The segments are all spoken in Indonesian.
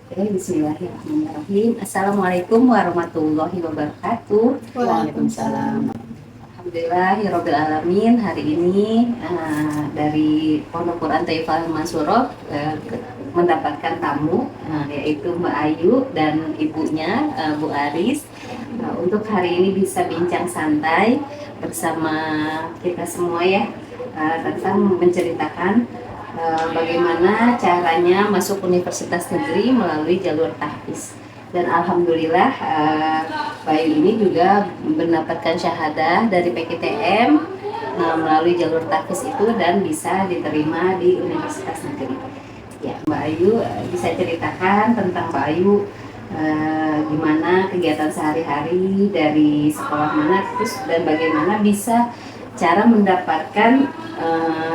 Oke, bismillahirrahmanirrahim. Assalamualaikum warahmatullahi wabarakatuh. Waalaikumsalam. Alhamdulillahirabbil alamin. Hari ini dari Pondok Quran Thaifah Mansurah mendapatkan tamu, yaitu Mbak Ayu dan ibunya, Bu Aris. Untuk hari ini bisa bincang santai bersama kita semua ya, tentang menceritakan bagaimana caranya masuk universitas negeri melalui jalur tahfiz. Dan alhamdulillah Bayu ini juga mendapatkan syahadah dari PKTM melalui jalur tahfiz itu dan bisa diterima di universitas negeri. Ya, Mbak Ayu bisa ceritakan tentang Mbak Ayu gimana kegiatan sehari-hari dari sekolah mana terus dan bagaimana bisa cara mendapatkan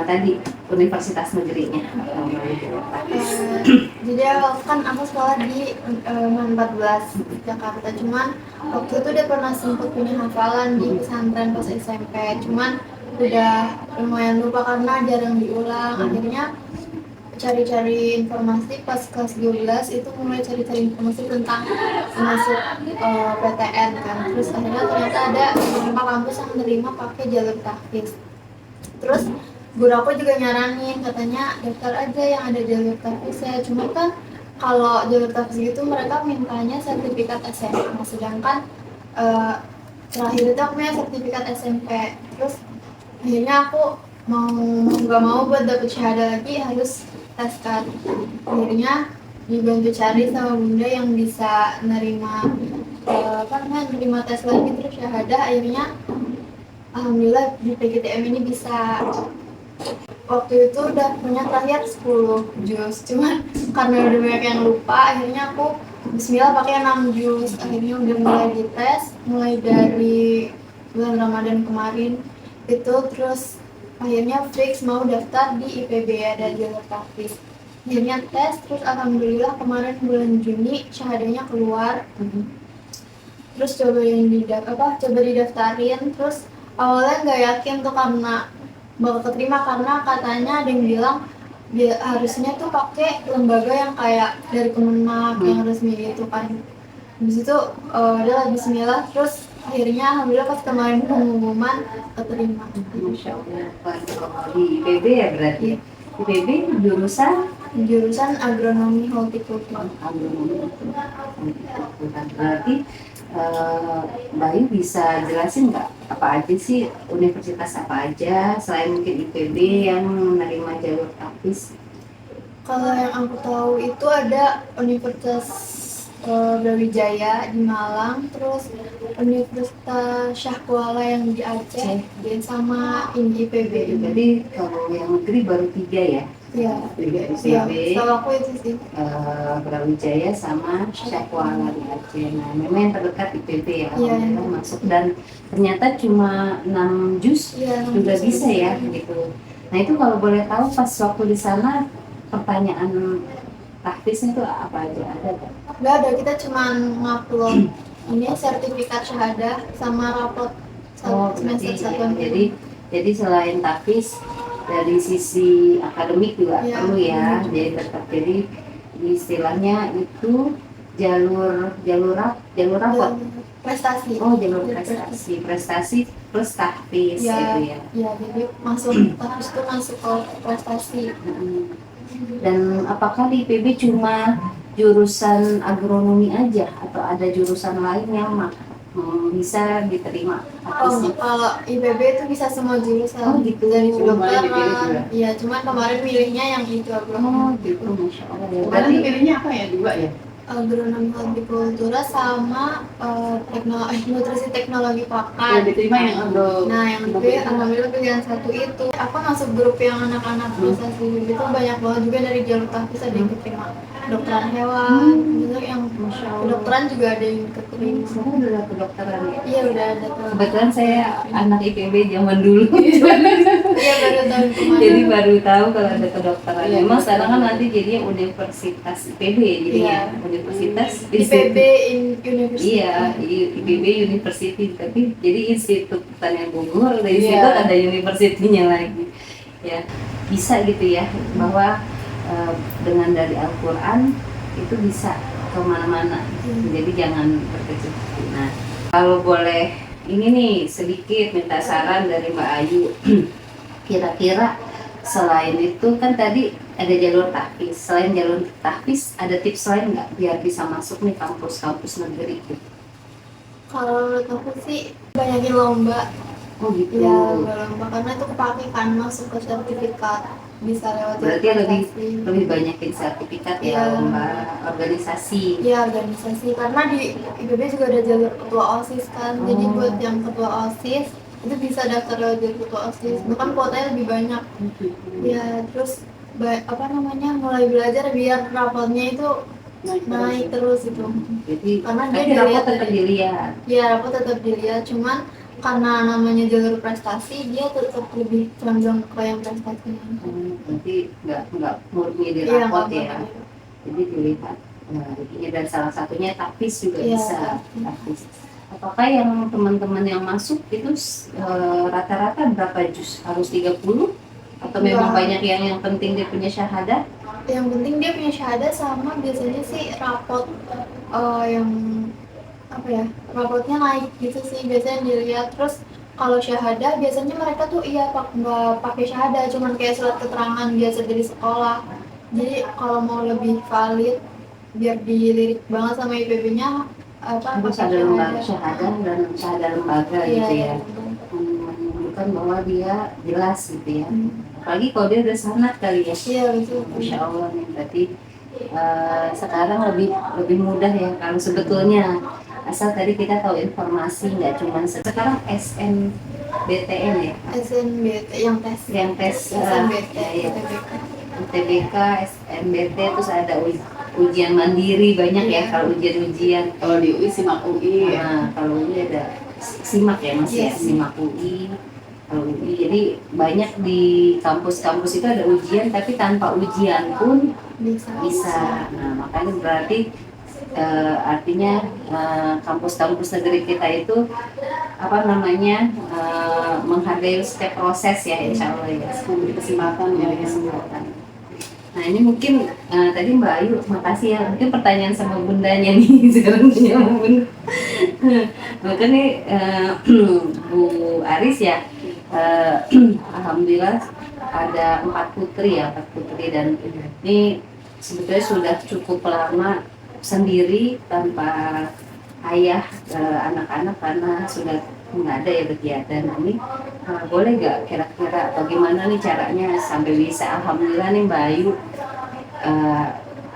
tadi universitas negerinya melalui jalur tahfiz. Jadi awal kan aku sekolah di UNAN 14 Jakarta. Cuman waktu itu udah pernah sempet punya hafalan di pesantren pas SMP. Cuman udah lumayan lupa karena jarang diulang. Akhirnya cari-cari informasi pas kelas 12 itu mulai cari-cari informasi tentang masuk PTN kan. Terus akhirnya ternyata ada beberapa kampus yang menerima pakai jalur tahfiz. Terus guru aku juga nyaranin katanya daftar aja yang ada jalur tahfiz ya. Cuma kan kalau jalur tahfiz gitu mereka mintanya sertifikat SMA, sedangkan terakhir itu aku punya sertifikat SMP. Terus akhirnya aku mau nggak mau buat dapet syahadah lagi harus tes kan. Akhirnya dibantu cari sama bunda yang bisa nerima nerima tes lagi terus syahadah. Akhirnya alhamdulillah di PGTM ini bisa. Waktu itu udah punya terakhir 10 juz, cuman karena udah banyak yang lupa akhirnya aku bismillah pakai 6 juz. Akhirnya udah mulai dites mulai dari bulan Ramadan kemarin itu. Terus akhirnya fix mau daftar di IPB ada jalur tahfiz. Akhirnya tes terus alhamdulillah kemarin bulan Juni syahadahnya keluar. Terus coba didaftarin. Terus awalnya nggak yakin tuh karena bakal keterima karena katanya ada yang bilang harusnya tuh pakai lembaga yang kayak dari Kemenak yang resmi gitu kan. Habis itu udah bismillah terus akhirnya alhamdulillah pas kemarin pengumuman keterima. Masya Allah, di IPB ya berarti. IPB jurusan agronomi hortikultura. agronomi. Berarti Bayu bisa jelasin nggak apa aja sih universitas apa aja selain mungkin IPB yang menerima jalur tahfiz? Kalau yang aku tahu itu ada Universitas Brawijaya di Malang, terus Universitas Syah Kuala yang di Aceh, dan sama IPB. Jadi kalau yang negeri baru 3 ya? Iya. IPB, Tahu aku itu sih. Brawijaya sama Syah Kuala di Aceh. Nah, memang yang terdekat IPB ya, masuk dan ternyata cuma 6 juz juga bisa ya gitu. Nah itu kalau boleh tahu pas waktu di sana pertanyaan tahfiznya itu apa aja ada nggak? Nggak ada, kita cuma ngupload ini sertifikat syahadah sama rapot semester 1. Jadi selain tahfiz dari sisi akademik juga perlu ya. Jadi tetap istilahnya itu jalur apa? Prestasi. Oh, jalur prestasi plus tahfiz itu ya. Iya, jadi masuk tahfiz itu masuk ke prestasi. Dan apakah di IPB cuma jurusan agronomi aja atau ada jurusan lain yang bisa diterima? Kalau IPB itu bisa semua jurusan. Oh gitu. Dari kedokteran. Iya, cuman kemarin milihnya yang itu agronomi. Oh gitu, Masya Allah. Kemarin pilihnya apa ya, 2 ya? Agronomi hortikultura sama nutrisi teknologi pakan. Diterima yang agro. Nah, yang itu alhamdulillah pilihan 1 itu. Aku masuk grup yang anak-anak prestasi itu banyak banget juga dari jalur tahfiz ada yang keterima kedokteran hewan, juga yang kedokteran juga ada yang keterima. Sekarang udah kedokteran ya? Iya udah ada. Kebetulan saya anak IPB zaman dulu. Iya baru tahun kemarin. Jadi baru tahu kalau ada kedokteran. Memang sekarang kan nanti jadinya Universitas IPB jadinya. Universitas IPB University. Iya, IPB University, tapi jadi Institut Pertanian Bogor, dari situ ada universitinya lagi. Ya, bisa gitu ya bahwa dengan dari Al-Quran itu bisa kemana-mana. Jadi jangan berkecil hati. Nah, kalau boleh ini nih sedikit minta saran dari Mbak Ayu. Kira-kira selain itu kan tadi ada jalur tahfiz. Selain jalur tahfiz ada tips lain nggak biar bisa masuk nih kampus-kampus negeri gitu? Kalau menurut aku sih banyakin lomba. Oh gitu. Ya, lomba karena itu kepake kan masuk ke sertifikat, bisa lewat Berarti prestasi. lebih banyakin sertifikat ya, Iya. lomba organisasi. Ya, organisasi karena di IPB juga ada jalur ketua OSIS kan. Jadi buat yang ketua OSIS itu bisa daftar lewat jalur ketua OSIS. Bahkan kuotanya lebih banyak. Ya, terus mulai belajar biar rapotnya itu naik terus itu. Jadi Karena dia tapi rapot dilihat tetap dilihat. Ya, rapot tetap dilihat, cuman karena namanya jalur prestasi, dia tetap lebih condong ke yang prestasinya. Berarti nggak murni di Iya, rapot nggak ya. murni. Jadi dilihat. Nah, ini dan salah satunya tahfiz juga Iya, bisa. Tahfiz. Apakah yang teman-teman yang masuk itu rata-rata berapa juz? Harus 30? Atau memang Enggak. banyak yang penting dia punya syahadah? Yang penting dia punya syahadah sama biasanya sih rapot yang rapotnya naik gitu sih biasanya dilihat. Terus kalau syahadah biasanya mereka tuh nggak pakai syahadah, cuman kayak surat keterangan biasa dari sekolah. Jadi kalau mau lebih valid biar dilirik banget sama IPB-nya Harus pakai ada lembaga syahadah dan syahadah lembaga Iya, gitu iya. ya. Menunjukkan bahwa dia jelas gitu ya. Hmm. Apalagi kalau dia udah sanad kali ya. Iya, betul. Masya Allah nih, berarti sekarang lebih mudah ya kalau sebetulnya asal tadi kita tahu informasi, nggak cuma sekarang SNBTN ya, SNBT yang tes SNBT ya, UTBK. UTBK, SNBT, terus ada ujian mandiri banyak ya. Iya. Kalau ujian Kalau di UI simak UI ya. nah, kalau UI ada simak ya Mas ya, Yes. simak UI. Kalau UI, jadi banyak di kampus-kampus itu ada ujian, tapi tanpa ujian pun bisa. Nah, makanya berarti artinya kampus-kampus negeri kita itu menghargai setiap proses ya, insya Allah ya, Memberi kesempatan ya. kesempatan. Nah ini mungkin tadi Mbak Ayu, makasih ya. Mungkin pertanyaan sama bundanya nih sekarang punya bunda. Maka nih Bu Aris ya, alhamdulillah ada 4 putri dan ini sebetulnya sudah cukup lama sendiri tanpa ayah anak-anak karena sudah nggak ada ya kegiatan. Nah, ini boleh nggak kira-kira atau gimana nih caranya sampai bisa alhamdulillah nih Mbak Ayu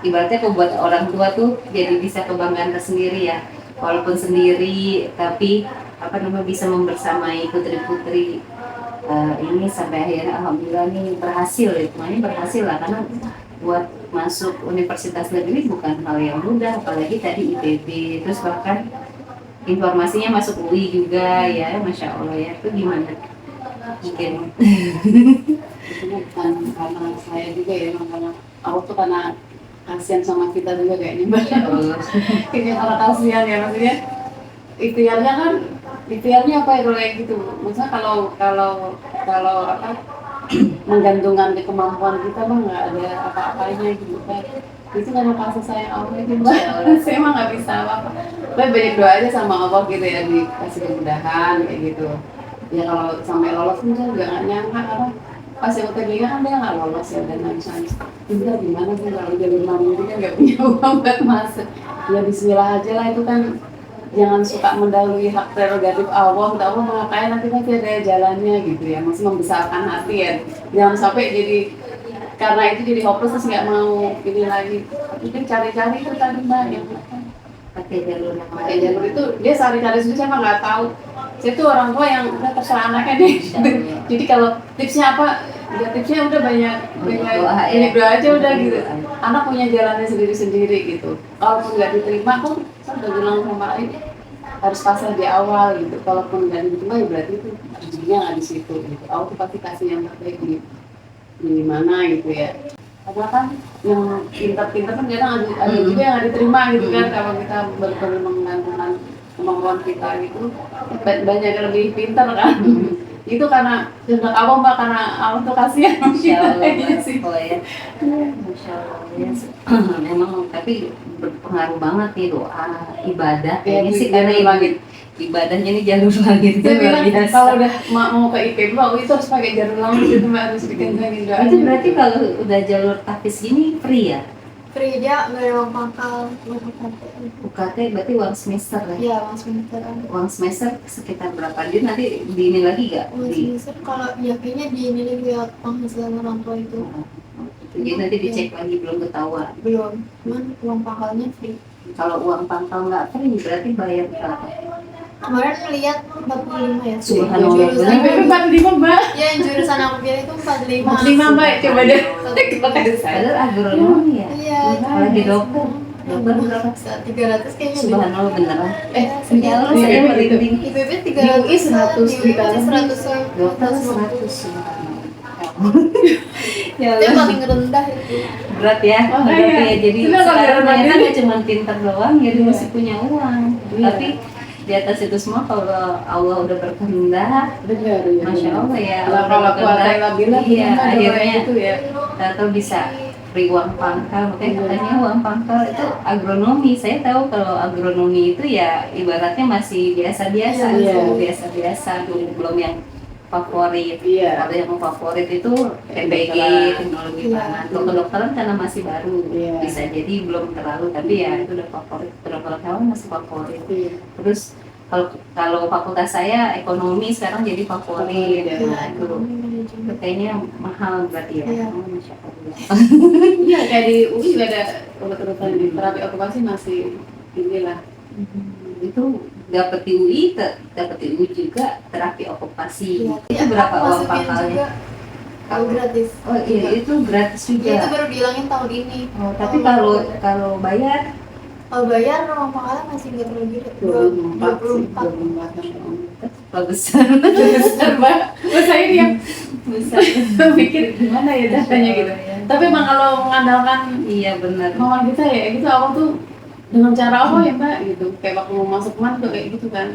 ibaratnya buat orang tua tuh jadi bisa kebanggaan tersendiri ya, walaupun sendiri tapi bisa membersamai putri-putri ini sampai akhirnya alhamdulillah nih berhasil ya. Ini berhasil lah karena buat masuk universitas negeri bukan hal yang mudah, apalagi tadi IPB, terus bahkan informasinya masuk UI juga ya, Masya Allah ya. Itu gimana? Mungkin Itu bukan karena saya juga ya, karena aku tuh karena kasihan sama kita juga kayaknya Mbak. Kayaknya karena kasihan ya, maksudnya ikhtiarnya apa ya kalau kayak gitu. Maksudnya kalau menggantungkan ke kemampuan kita mah nggak ada apa-apanya gitu kan. Itu karena kasih sayang Allah itu Mbak. Saya mah nggak bisa apa-apa. Mbak banyak doa aja sama Allah gitu ya, dikasih kemudahan kayak gitu. Ya kalau sampai lolos pun saya juga nggak nyangka karena pas yang UTBK kan dia nggak lolos ya, dan nangis-nangis. Udah gimana sih kalau jalur mandiri kan nggak punya uang buat masuk. Ya Bismillah aja lah, itu kan jangan suka mendahului hak prerogatif Allah. Allah mengatakan nanti pasti ada jalannya gitu ya, masih membesarkan hati ya. Jangan sampai jadi karena itu jadi hopeless terus nggak mau ini lagi. Mungkin cari-cari itu tadi Mbak yang pakai jalur itu dia cari-cari sendiri, saya mah nggak tahu. Saya tuh orang tua yang udah terserah anaknya deh. Jadi kalau tipsnya apa? Ya tipsnya udah banyak doa aja udah gitu. Anak punya jalannya sendiri-sendiri gitu. Kalaupun nggak diterima pun saya udah bilang sama Ayu harus pasrah di awal gitu. Kalaupun nggak diterima ya berarti itu rezekinya nggak di situ gitu. Aku tuh pasti kasih yang terbaik di mana gitu ya. Karena kan yang pintar-pintar kan kadang ada juga yang nggak diterima gitu kan, kalau kita benar-benar menggantungkan kemampuan kita gitu. Banyak yang lebih pintar kan. Itu karena kehendak Allah Mbak, karena Allah tuh kasihan sama kita gitu sih. Oh ya, Masya Allah ya. Memang tapi berpengaruh banget nih doa, ibadah Ya, kayaknya sih jalur karena langit. ibadahnya nih jalur langit itu Saya luar bilang biasa. kalau udah mau ke IPB, itu harus pakai jalur langit itu Mbak, harus dikencangin doanya. Itu berarti kalau udah jalur tapis gini free ya? Free, dia nggak ada uang pangkal, uang UKT. UKT berarti uang semester ya? Iya, uang semesteran. Uang semester sekitar berapa? Dia nanti di ini lagi gak? Uang semester kalau ya kayaknya di ini lihat penghasilan orang tua itu Jadi nanti dicek lagi belum ketahuan. belum, cuman uang pangkalnya free. Kalau uang pangkal nggak free berarti bayar berapa? Kemarin ngeliat 45 ya. Subhanallah, Jurusan bener. IPB 45 Mbak. ya yang jurusan aku pilih itu 45. 45 Mbak, coba deh. Kita kasih saya. Padahal agronomi ya. Iya, Apalagi dokter. Dokter berapa? 300 kayaknya. Subhanallah beneran. Sekian Ya Allah, Iya, saya gitu. merinding. IPB Di 300. UI 100 di UI 100. Dokter 100. Ya Itu yang Allah. paling rendah itu. Berat ya. Oh, Berat iya. ya. Jadi Itu nggak sekarang biar ternyata mandiri. nggak cuma pintar doang, jadi Iya. mesti punya uang. Iya. Tapi di atas itu semua kalau Allah udah berkehendak, Benar ya. Masya Allah ya. Lah kalau kuatailah bilang iya, akhirnya itu ya. atau bisa beri uang pangkal, makanya Iya. katanya uang pangkal itu agronomi. Saya tahu kalau agronomi itu ya ibaratnya masih biasa-biasa, Iya. biasa-biasa dulu, belum yang favorit. Iya. Kalau yang favorit itu TBG, Kedokteran. teknologi Iya. pangan. Kalau kedokteran karena masih baru, Iya. bisa jadi belum terlalu, tapi ya itu udah favorit. Kedokteran hewan masih favorit. Iya. Terus kalau fakultas saya ekonomi sekarang jadi favorit. Favorit, ya. Nah, itu kayaknya mahal berarti ya. Iya. Oh, Masya Allah. Iya, kayak di UI juga ada urutan di terapi okupasi masih inilah. Itu dapat di UI, dapat di UI juga terapi okupasi. Iya. Itu berapa Aku uang masukin pangkalnya? juga. Kalau gratis. Oh iya, itu gratis Ya, itu juga. baru bilangin tahun ini. Oh, tapi kalau bayar Kalau bayar uang pangkalnya masih nggak terlalu gede. 24 sih, 24. 24. bagusan. Besar Mbak. Terus saya dia Bisa. mikir gimana ya caranya gitu. Tapi emang kalau mengandalkan Iya benar. mama kita ya gitu, awal tuh dengan cara apa ya Mbak gitu. Kayak waktu mau masuk man tuh kayak gitu kan.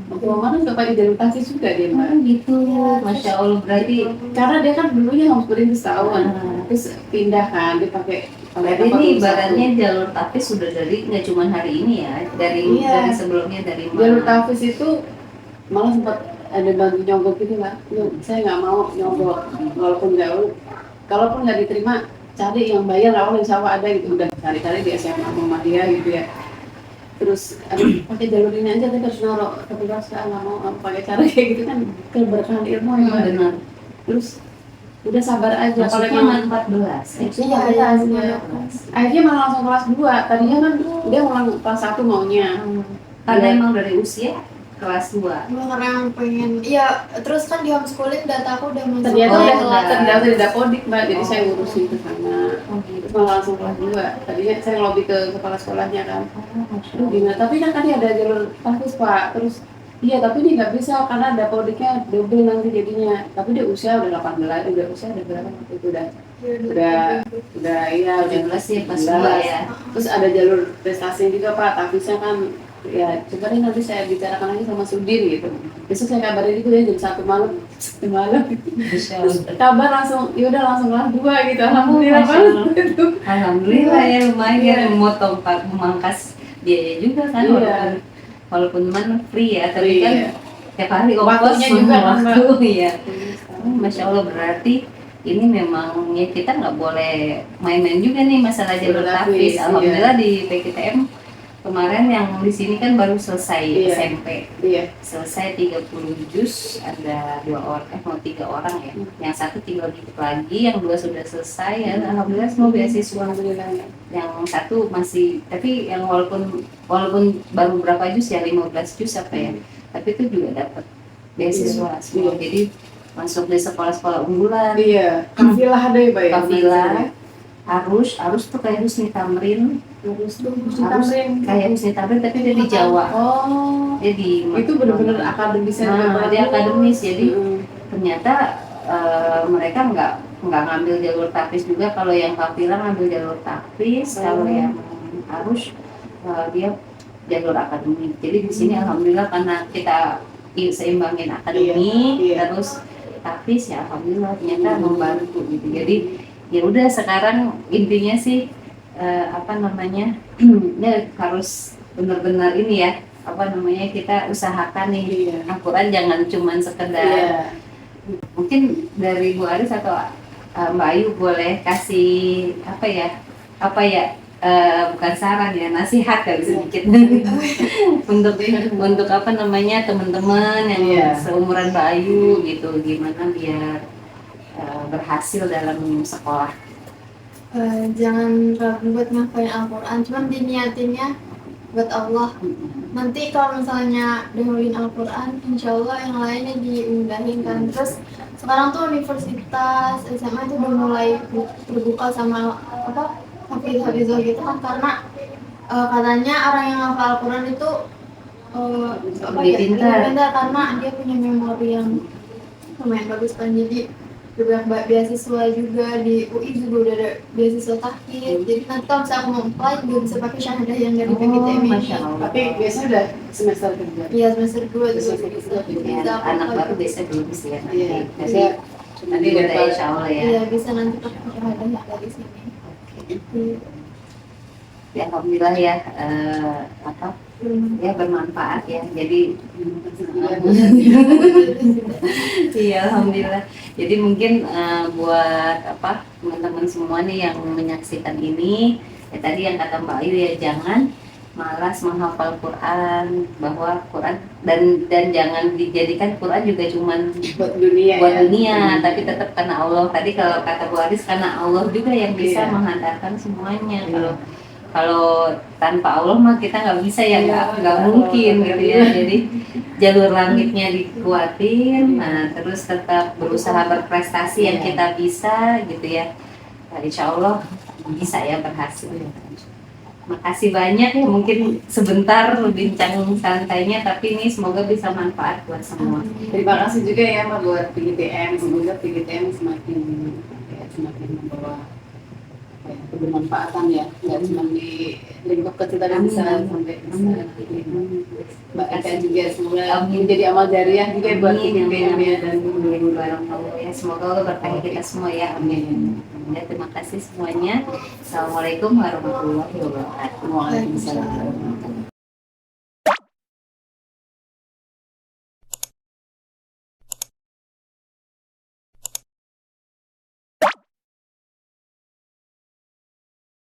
Waktu mau mana suka pakai jalur taksi juga dia Mbak. Oh gitu, Masya Allah berarti. Karena dia kan dulunya harus berintis tahun, Ah. terus pindah kan, dia pakai Berarti ini ibaratnya jalur tapis sudah dari nggak cuma hari ini ya, dari Iya. dari sebelumnya dari mana? jalur tafis itu malah sempat ada bantu nyogok gitu lah. Loh, saya nggak mau nyogok walaupun jauh, kalaupun nggak diterima cari yang bayar awal insya Allah ada gitu, udah cari-cari di SMA Muhammadiyah gitu ya. Terus aduh, pakai jalur ini aja tapi harus naruh, tapi saya nggak mau pakai cara kayak gitu kan, keberkahan ilmu ya Mbak. Benar. Terus udah sabar aja kalau Maksudnya emang 14 ya? Iya, iya, iya. akhirnya malah langsung kelas 2. Tadinya kan dia ulang kelas 1 maunya. Karena Iya. emang dari usia kelas 2. Gue karena yang pengen, iya terus kan di homeschooling data aku udah masuk. Ternyata Oh, udah udah. terdaftar di Dapodik Mbak, jadi Oh. saya ngurusin ke sana. Terus malah langsung kelas 2. Tadinya saya ngelobi ke kepala sekolahnya kan. Aduh gimana, tapi kan tadi ada jalur tahfiz Pak. Terus iya tapi ini nggak bisa karena Dapodiknya double nanti jadinya. Tapi dia usia udah 18, usia udah berapa waktu itu udah iya udah 17 ya pas 19. 2 ya. Terus ada jalur prestasinya juga Pak, tahfiznya kan ya coba deh nanti saya bicarakan lagi sama Sudin gitu. Besok saya kabarin itu ya jam 1 malam. 1 malam. Masya Terus Allah. kabar langsung, yaudah langsung kelas 2 gitu. Alhamdulillah Masya banget Allah. itu. Alhamdulillah ya lumayan Iya. memotong memangkas biaya juga kan, Iya. walaupun man free ya, tapi Free, kan iya. tiap hari Waktunya ongkos juga kan, waktu ya. Masya Allah berarti ini memang ya kita nggak boleh main-main juga nih masalah jalur Jalur tahfiz. tahfiz, Alhamdulillah di PKTM kemarin yang di sini kan baru selesai Iya. SMP. Iya. Selesai 30 juz, ada 2 orang, mau 3 orang ya. Yang satu tinggal dikit lagi, yang 2 sudah selesai ya. Alhamdulillah semua beasiswa. Alhamdulillah ya. Yang satu masih, tapi yang walaupun baru berapa juz ya, 15 juz apa ya, tapi itu juga dapat beasiswa semua. Iya. Jadi masuk di sekolah-sekolah unggulan, Iya. Kafilah ada ya Pak ya? kafilah, arus tuh kayak Husni Tamrin, Harus tuh arus kayak Husni Tamrin tapi dia di Jawa, Oh. dia di Itu benar-benar akademisnya Nah, dia akademis, jadi Mm. ternyata mereka nggak ngambil jalur tapis juga. Kalau yang kafilah ngambil jalur tapis, kalau yang arus dia jalur akademik. Jadi di sini alhamdulillah karena kita seimbangin akademik Iya, iya. terus tapis ya alhamdulillah ternyata membantu gitu. Jadi ya udah sekarang intinya sih apa namanya ya harus benar-benar ini ya apa namanya kita usahakan nih Iya. Al-Quran jangan cuman sekedar Iya. mungkin dari Bu Aris atau Mbak Ayu boleh kasih apa ya bukan saran ya nasihat kali sedikit untuk apa namanya teman-teman yang Iya. seumuran Mbak Ayu gitu gimana biar berhasil dalam sekolah. Jangan ragu buat ngafalin Al-Quran, cuman diniatinnya buat Allah. Nanti kalau misalnya dengerin Al-Quran, insya Allah yang lainnya dimudahin kan. Terus sekarang tuh universitas SMA itu udah mulai terbuka sama apa hafiz-hafizah gitu kan, karena katanya orang yang hafal Al-Quran itu Lebih pintar. lebih pintar karena dia punya memori yang lumayan bagus kan. Jadi udah banyak beasiswa juga di UI juga udah ada beasiswa tahfidz. Jadi nanti kalau misalnya aku mau apply juga bisa pakai syahadah yang dari PGTM ini. Masya Allah. Tapi biasanya udah semester kedua. Iya semester 2 juga Semester bisa. kedua. Ya, Bisa aku anak apply. baru biasa belum sih ya nanti. Iya. Nanti, Biasanya nanti udah insya Allah ya. Iya bisa nanti pakai syahadah yang dari sini. Iya. Ya, alhamdulillah ya apa ya bermanfaat ya. Jadi iya alhamdulillah. Jadi mungkin buat apa teman-teman semua nih yang menyaksikan ini ya tadi yang kata Mbak Ayu ya jangan malas menghafal Quran bahwa Quran dan jangan dijadikan Quran juga cuman buat dunia buat ya. dunia tapi tetap karena Allah. Tadi kalau kata Bu Aris karena Allah juga yang bisa Iya. menghantarkan semuanya. Iya. Kalau tanpa Allah mah kita nggak bisa ya nggak Iya, mungkin nggak gitu ya. bisa. Jadi jalur langitnya dikuatin, nah terus tetap berusaha berprestasi yang Iya. kita bisa gitu ya. Nah, insya Allah bisa ya berhasil. Makasih banyak ya mungkin sebentar bincang santainya tapi ini semoga bisa manfaat buat semua. Terima kasih juga ya Mbak buat PGTM. Semoga PGTM semakin membawa kebermanfaatan ya, nggak cuma di lingkup kecil tapi bisa sampai besar. Mbak Eka juga semoga menjadi amal jariah juga buat PGTM ya dan ya semoga Allah berkahi kita semua ya amin. Ya, terima kasih semuanya. Assalamualaikum warahmatullahi wabarakatuh. Waalaikumsalam.